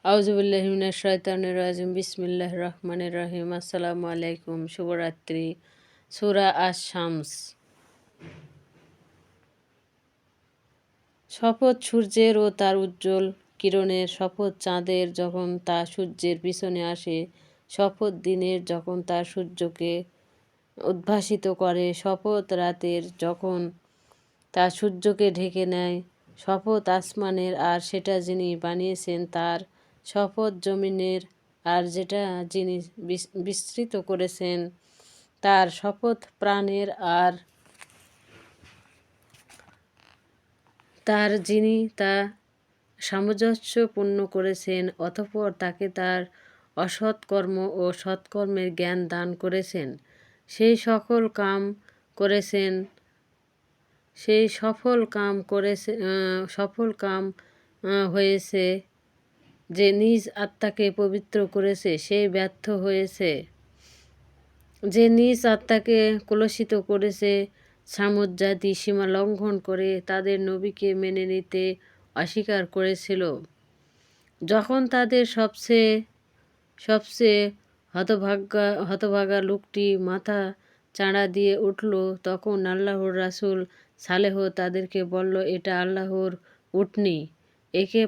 আউযুবিল্লাহি মিনাশ শাইতানির রাজিম বিসমিল্লাহির রহমানির রহিম আসসালামু আলাইকুম শুভরাত্রি। সূরা আশ-শামস। শপথ সূর্যের ও তার উজ্জ্বল কিরণের, শপথ চাঁদের যখন তা সূর্যের পিছনে আসে, শপথ দিনের যখন তা সূর্যকে উদ্ভাসিত করে, শপথ রাতের যখন তা সূর্যকে ঢেকে নেয়, শপথ আসমানের আর সেটা যিনি বানিয়েছেন তার, শপথ জমিনের আর যেটা যিনি বিস্তৃত করেছেন তার, শপথ প্রাণের আর তার যিনি তা সামঞ্জস্যপূর্ণ করেছেন, অতঃপর তাকে তার অসৎকর্ম ও সৎকর্মের জ্ঞান দান করেছেন। সেই সফল কাম হয়েছে যে নিজ আত্মাকে পবিত্র করেছে, সেই ব্যর্থ হয়েছে যে নিজ আত্মাকে কলুষিত করেছে। ছামূদ জাতি সীমা লঙ্ঘন করে তাদের নবীকে মেনে নিতে অস্বীকার করেছিল। যখন তাদের সবচেয়ে হতভাগা লোকটি মাথা চাড়া দিয়ে উঠল, তখন আল্লাহর রাসূল সালেহ তাদেরকে বলল, এটা আল্লাহর উটনী, একে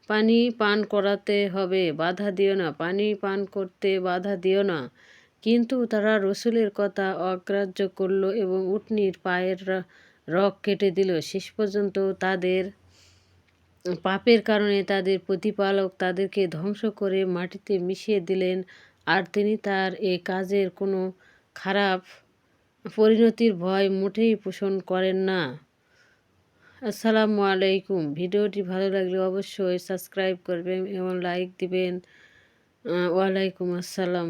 পানি পান করাতে হবে, বাধা দিও না, পানি পান করতে বাধা দিও না। কিন্তু তারা রসূলের কথা অগ্রাহ্য করল এবং উটনীর পায়ের রগ কেটে দিল। শেষ পর্যন্ত তাদের পাপের কারণে তাদের প্রতিপালক তাদেরকে ধ্বংস করে মাটিতে মিশিয়ে দিলেন, আর তিনি তার এ কাজের কোনো খারাপ পরিণতির ভয় মোটেই পোষণ করেন না। আসসালামু আলাইকুম। ভিডিওটি ভালো লাগলে অবশ্যই সাবস্ক্রাইব করবেন এবং লাইক দিবেন। ওয়ালাইকুম আসসালাম।